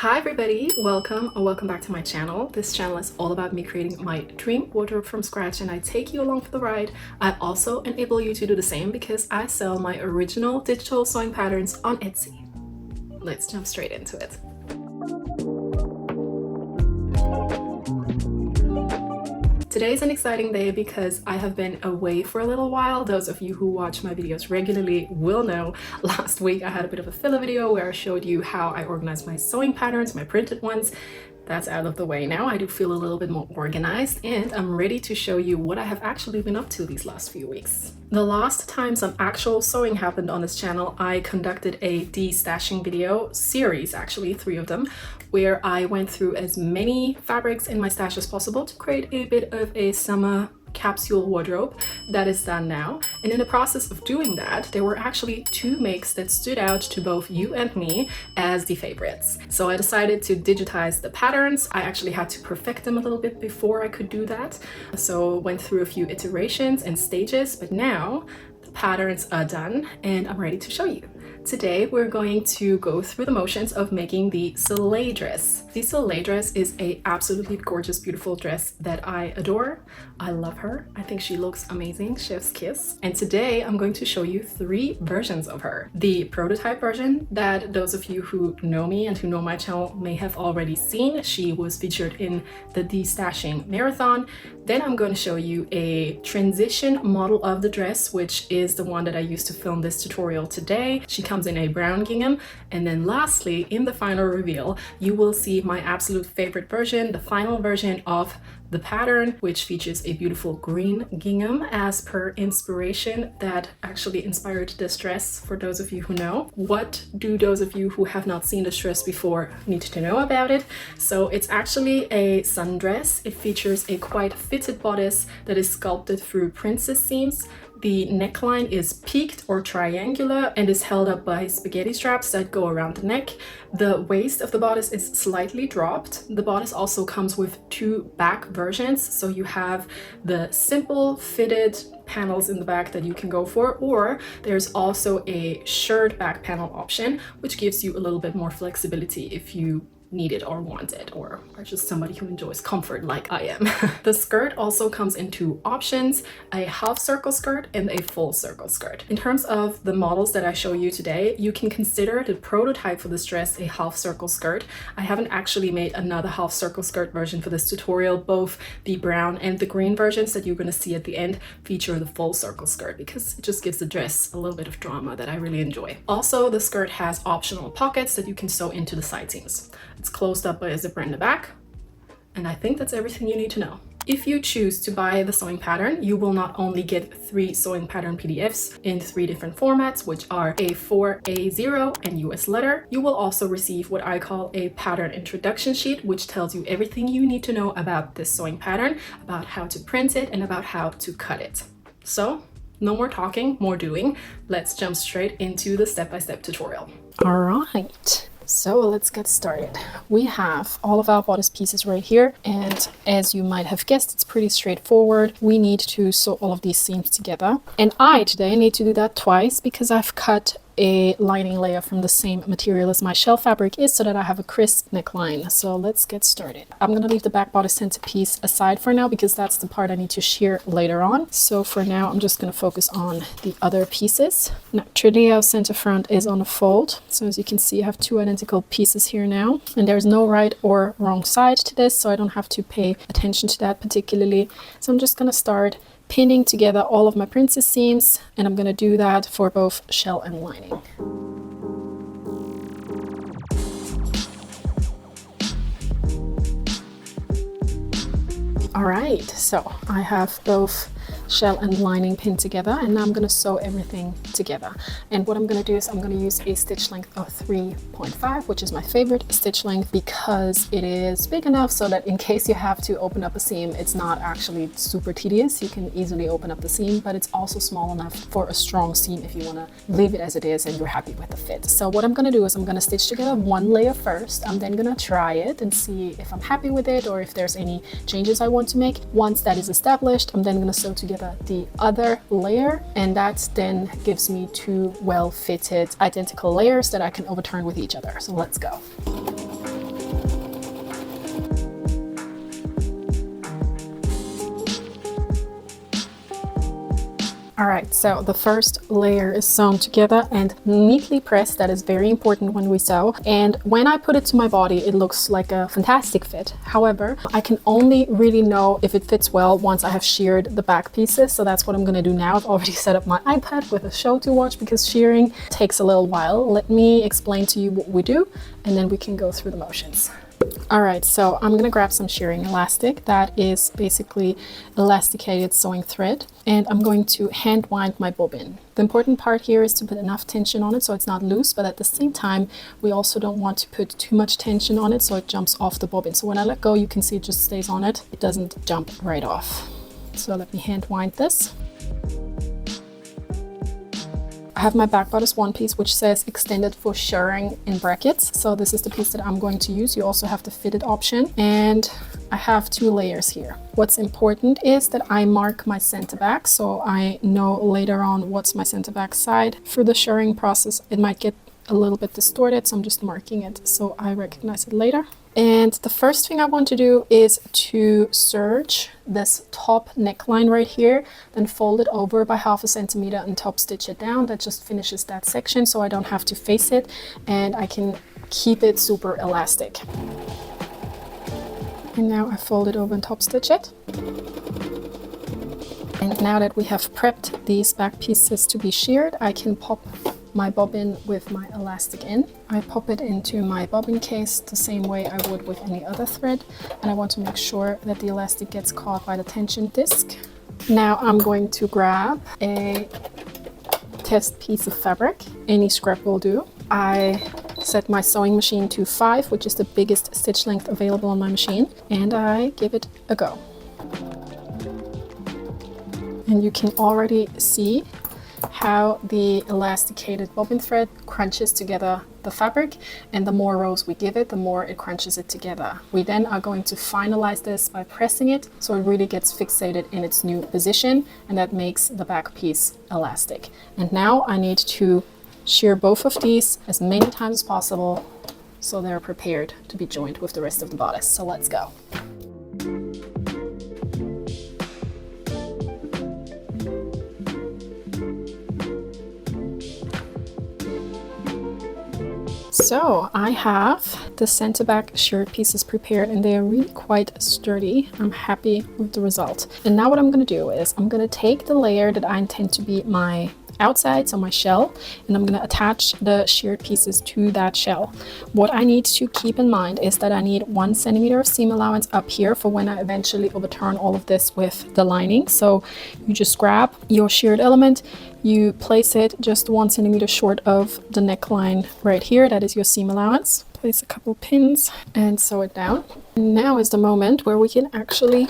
Hi everybody, welcome or welcome back to my channel. This channel is all about me creating my dream wardrobe from scratch, and I take you along for the ride. I also enable you to do the same because I sell my original digital sewing patterns on Etsy. Let's jump straight into it. Today's an exciting day because I have been away for a little while. Those of you who watch my videos regularly will know last week I had a bit of a filler video where I showed you how I organize my sewing patterns, my printed ones. That's out of the way now. I do feel a little bit more organized and I'm ready to show you what I have actually been up to these last few weeks. The last time some actual sewing happened on this channel, I conducted a de-stashing video series, actually 3 of them, where I went through as many fabrics in my stash as possible to create a bit of a summer capsule wardrobe. That is done now, and in the process of doing that there were actually 2 makes that stood out to both you and me as the favorites. So I decided to digitize the patterns. I actually had to perfect them a little bit before I could do that, so went through a few iterations and stages, but now the patterns are done and I'm ready to show you. Today we're going to go through the motions of making the Soleil dress. The Soleil dress is a absolutely gorgeous, beautiful dress that I adore. I love her. I think she looks amazing, chef's kiss. And today I'm going to show you 3 versions of her. The prototype version that those of you who know me and who know my channel may have already seen. She was featured in the de-stashing marathon. Then I'm going to show you a transition model of the dress, which is the one that I used to film this tutorial today. She comes in a brown gingham, and then lastly, in the final reveal, you will see my absolute favorite version, the final version of the pattern, which features a beautiful green gingham as per inspiration that actually inspired this dress. For those of you who know, what do those of you who have not seen this dress before need to know about it? So it's actually a sundress. It features a quite fitted bodice that is sculpted through princess seams. The neckline is peaked or triangular and is held up by spaghetti straps that go around the neck. The waist of the bodice is slightly dropped. The bodice also comes with 2 back versions, so you have the simple fitted panels in the back that you can go for, or there's also a shirred back panel option, which gives you a little bit more flexibility if you need it or want it, or are just somebody who enjoys comfort like I am. The skirt also comes in 2 options, a half circle skirt and a full circle skirt. In terms of the models that I show you today, you can consider the prototype for this dress a half circle skirt. I haven't actually made another half circle skirt version for this tutorial. Both the brown and the green versions that you're going to see at the end feature the full circle skirt because it just gives the dress a little bit of drama that I really enjoy. Also, the skirt has optional pockets that you can sew into the side seams. It's closed up by a zipper in the back, and I think that's everything you need to know. If you choose to buy the sewing pattern, you will not only get 3 sewing pattern PDFs in 3 different formats, which are A4, A0, and US letter. You will also receive what I call a pattern introduction sheet, which tells you everything you need to know about this sewing pattern, about how to print it, and about how to cut it. So, no more talking, more doing. Let's jump straight into the step-by-step tutorial. All right. So let's get started. We have all of our bodice pieces right here, and as you might have guessed, it's pretty straightforward. We need to sew all of these seams together, and I today need to do that twice because I've cut a lining layer from the same material as my shell fabric is so that I have a crisp neckline. So let's get started. I'm gonna leave the back bodice center piece aside for now because that's the part I need to shear later on. So for now I'm just gonna focus on the other pieces. Naturally our center front is on a fold, so as you can see I have 2 identical pieces here now, and there's no right or wrong side to this, so I don't have to pay attention to that particularly. So I'm just gonna start pinning together all of my princess seams, and I'm going to do that for both shell and lining. All right, so I have both shell and lining pinned together, and now I'm going to sew everything together. And what I'm going to do is I'm going to use a stitch length of 3.5, which is my favorite stitch length because it is big enough so that in case you have to open up a seam, it's not actually super tedious. You can easily open up the seam, but it's also small enough for a strong seam if you want to leave it as it is and you're happy with the fit. So what I'm going to do is I'm going to stitch together 1 layer first. I'm then going to try it and see if I'm happy with it or if there's any changes I want to make. Once that is established, I'm then going to sew together the other layer, and that then gives me 2 well-fitted identical layers that I can overturn with each other. So let's go. All right, so the first layer is sewn together and neatly pressed. That is very important when we sew. And when I put it to my body, it looks like a fantastic fit. However, I can only really know if it fits well once I have sheared the back pieces. So that's what I'm gonna do now. I've already set up my iPad with a show to watch because shearing takes a little while. Let me explain to you what we do, and then we can go through the motions. All right, so I'm gonna grab some shearing elastic. That is basically elasticated sewing thread, and I'm going to hand wind my bobbin. The important part here is to put enough tension on it so it's not loose, but at the same time, we also don't want to put too much tension on it so it jumps off the bobbin. So when I let go, you can see it just stays on it. It doesn't jump right off. So let me hand wind this. I have my back bodice one piece which says extended for shirring in brackets. So this is the piece that I'm going to use. You also have the fitted option, and I have 2 layers here. What's important is that I mark my center back so I know later on what's my center back side. For the shirring process, it might get a little bit distorted, so I'm just marking it so I recognize it later. And the first thing I want to do is to serge this top neckline right here, then fold it over by 1/2 centimeter and top stitch it down. That just finishes that section so I don't have to face it and I can keep it super elastic. And now I fold it over and top stitch it. And now that we have prepped these back pieces to be sheared, I can pop my bobbin with my elastic in. I pop it into my bobbin case the same way I would with any other thread, and I want to make sure that the elastic gets caught by the tension disc. Now I'm going to grab a test piece of fabric. Any scrap will do. I set my sewing machine to 5, which is the biggest stitch length available on my machine, and I give it a go. And you can already see how the elasticated bobbin thread crunches together the fabric, and the more rows we give it, the more it crunches it together. We then are going to finalize this by pressing it so it really gets fixated in its new position, and that makes the back piece elastic. And now I need to shear both of these as many times as possible so they're prepared to be joined with the rest of the bodice. So let's go. So I have the center back shirt pieces prepared, and they are really quite sturdy. I'm happy with the result. And now what I'm going to do is I'm going to take the layer that I intend to be my outside, so my shell, and I'm going to attach the sheared pieces to that shell. What I need to keep in mind is that I need 1 centimeter of seam allowance up here for when I eventually overturn all of this with the lining. So you just grab your sheared element, you place it just 1 centimeter short of the neckline right here. That is your seam allowance. Place a couple pins and sew it down. And now is the moment where we can actually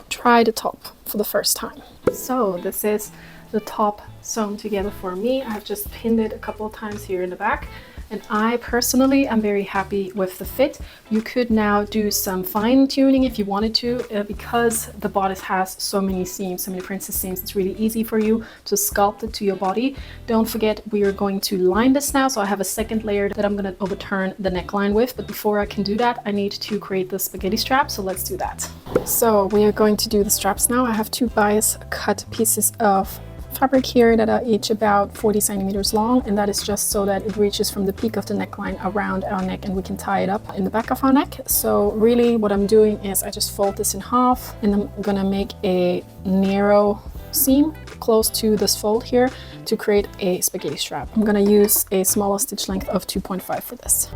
try the top for the first time. So this is the top sewn together for me. I've just pinned it a couple of times here in the back, and I personally am very happy with the fit. You could now do some fine tuning if you wanted to, because the bodice has so many seams, so many princess seams. It's really easy for you to sculpt it to your body. Don't forget, we are going to line this now, so I have a second layer that I'm going to overturn the neckline with, but before I can do that, I need to create the spaghetti strap, so let's do that. So we are going to do the straps now. I have 2 bias cut pieces of fabric here that are each about 40 centimeters long, and that is just so that it reaches from the peak of the neckline around our neck and we can tie it up in the back of our neck. So really what I'm doing is I just fold this in half, and I'm gonna make a narrow seam close to this fold here to create a spaghetti strap. I'm gonna use a smaller stitch length of 2.5 for this.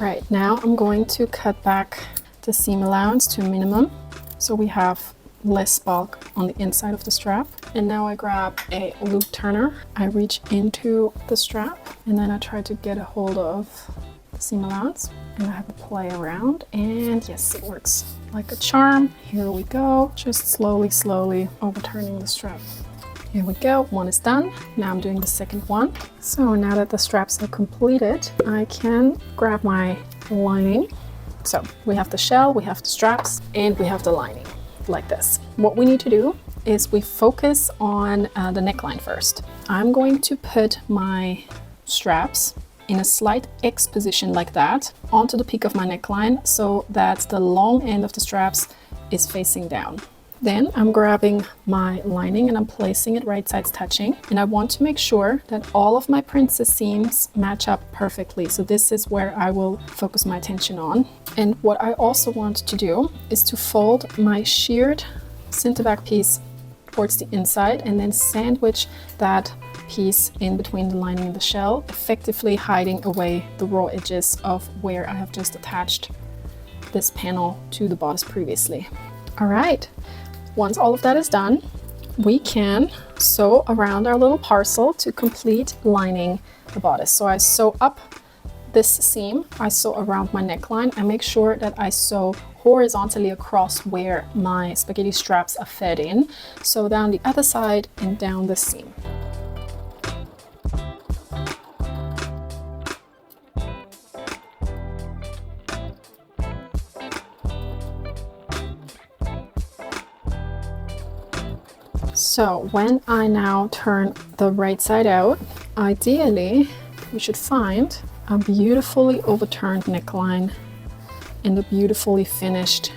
Right, now I'm going to cut back the seam allowance to a minimum so we have less bulk on the inside of the strap. And now I grab a loop turner, I reach into the strap, and then I try to get a hold of the seam allowance, and I have to play around, and yes, it works like a charm. Here we go, just slowly overturning the strap. Here we go, one is done. Now I'm doing the second one. So now that the straps are completed, I can grab my lining. So we have the shell, we have the straps, and we have the lining. Like this. What we need to do is we focus on the neckline first. I'm going to put my straps in a slight X position like that onto the peak of my neckline so that the long end of the straps is facing down. Then I'm grabbing my lining and I'm placing it right sides touching. And I want to make sure that all of my princess seams match up perfectly. So this is where I will focus my attention on. And what I also want to do is to fold my shirred center back piece towards the inside and then sandwich that piece in between the lining and the shell, effectively hiding away the raw edges of where I have just attached this panel to the bodice previously. All right. Once all of that is done, we can sew around our little parcel to complete lining the bodice. So I sew up this seam, I sew around my neckline. I make sure that I sew horizontally across where my spaghetti straps are fed in. Sew down the other side and down the seam. So when I now turn the right side out, ideally you should find a beautifully overturned neckline and a beautifully finished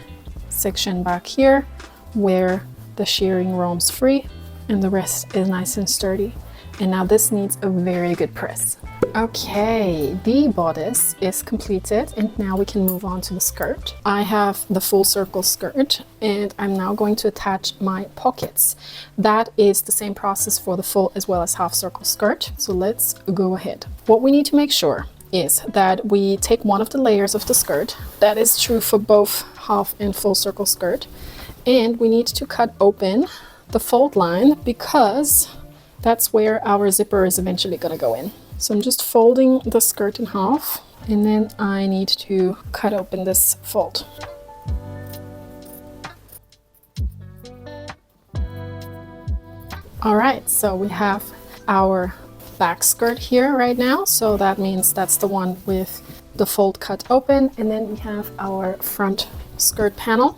section back here where the shirring roams free and the rest is nice and sturdy. And now this needs a very good press. Okay, the bodice is completed and now we can move on to the skirt. I have the full circle skirt and I'm now going to attach my pockets. That is the same process for the full as well as half circle skirt. So let's go ahead. What we need to make sure is that we take one of the layers of the skirt. That is true for both half and full circle skirt. And we need to cut open the fold line because that's where our zipper is eventually going to go in. So I'm just folding the skirt in half and then I need to cut open this fold. All right, so we have our back skirt here right now. So that means that's the one with the fold cut open. And then we have our front skirt panel,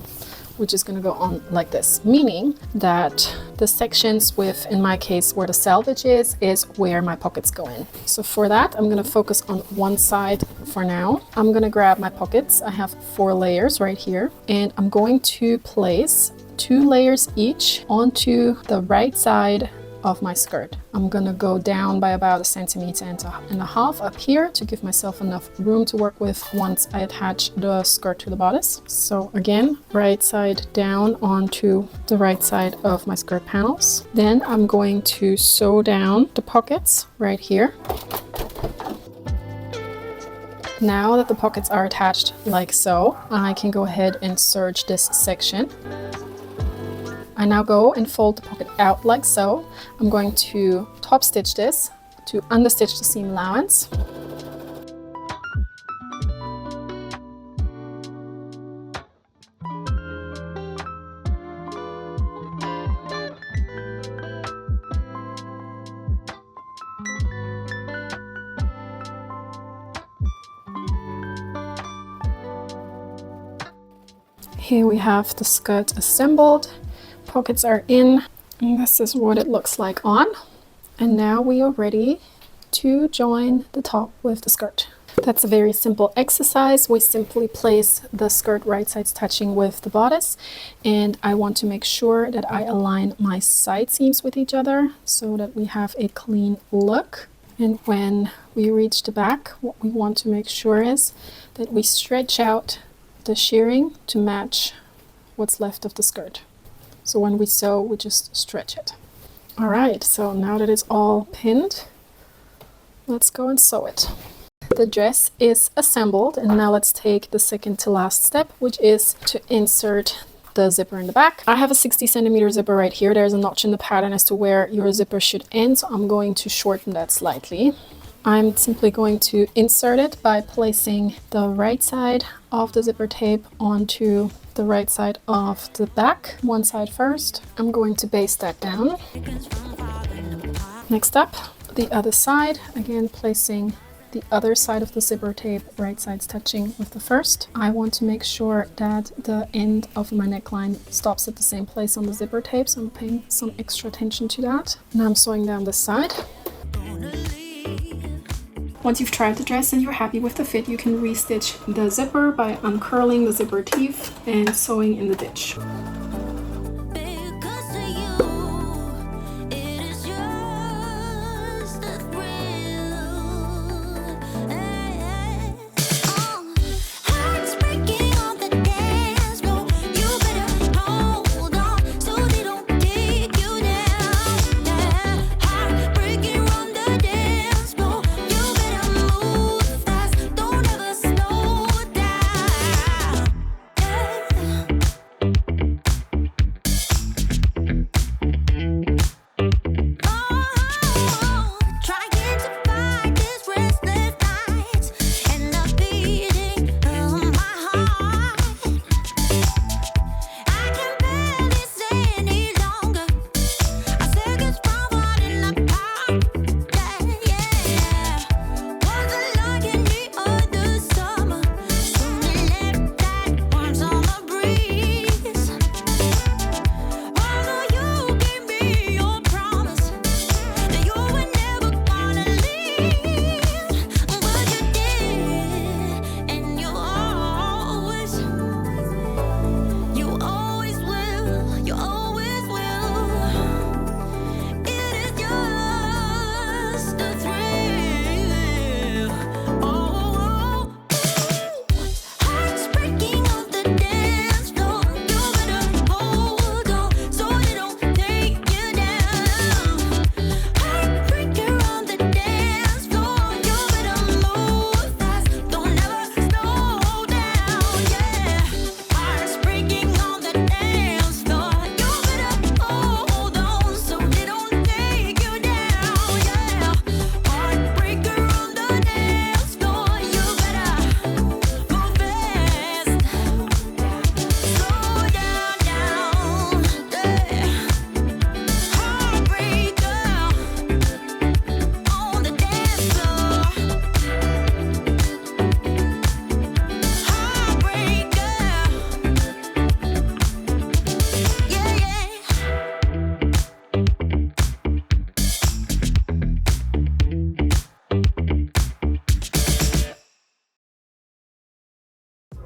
which is going to go on like this, meaning that the sections with, in my case, where the selvage is where my pockets go in. So for that, I'm going to focus on one side for now. I'm going to grab my pockets. I have 4 layers right here, and I'm going to place 2 layers each onto the right side of my skirt. I'm gonna go down by about 1.5 centimeters up here to give myself enough room to work with once I attach the skirt to the bodice. So again, right side down onto the right side of my skirt panels. Then I'm going to sew down the pockets right here. Now that the pockets are attached like so, I can go ahead and serge this section. I now go and fold the pocket out like so. I'm going to top stitch this to understitch the seam allowance. Here we have the skirt assembled. Pockets are in, and this is what it looks like on. And now we are ready to join the top with the skirt. That's a very simple exercise. We simply place the skirt right sides touching with the bodice, and I want to make sure that I align my side seams with each other so that we have a clean look. And when we reach the back, what we want to make sure is that we stretch out the shirring to match what's left of the skirt. So when we sew, we just stretch it. All right, so now that it's all pinned, let's go and sew it. The dress is assembled, and now let's take the second to last step, which is to insert the zipper in the back. I have a 60 centimeter zipper right here. There's a notch in the pattern as to where your zipper should end, so I'm going to shorten that slightly. I'm simply going to insert it by placing the right side of the zipper tape onto the right side of the back. One side first. I'm going to baste that down. Next up, the other side. Again, placing the other side of the zipper tape, right sides touching with the first. I want to make sure that the end of my neckline stops at the same place on the zipper tape, so I'm paying some extra attention to that. Now I'm sewing down this side. Once you've tried the dress and you're happy with the fit, you can restitch the zipper by uncurling the zipper teeth and sewing in the ditch.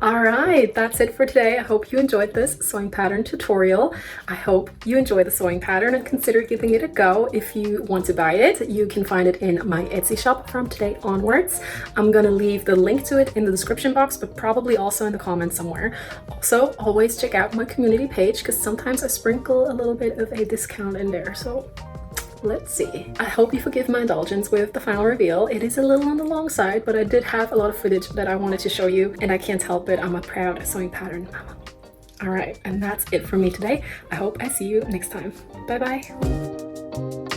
All right, that's it for today. I hope you enjoyed this sewing pattern tutorial. I hope you enjoy the sewing pattern and consider giving it a go. If you want to buy it, you can find it in my Etsy shop from today onwards. I'm gonna leave the link to it in the description box, but probably also in the comments somewhere. Also, always check out my community page because sometimes I sprinkle a little bit of a discount in there. So let's see. I hope you forgive my indulgence with the final reveal. It is a little on the long side, but I did have a lot of footage that I wanted to show you, and I can't help it. I'm a proud sewing pattern mama. All right, and that's it for me today. I hope I see you next time. Bye bye.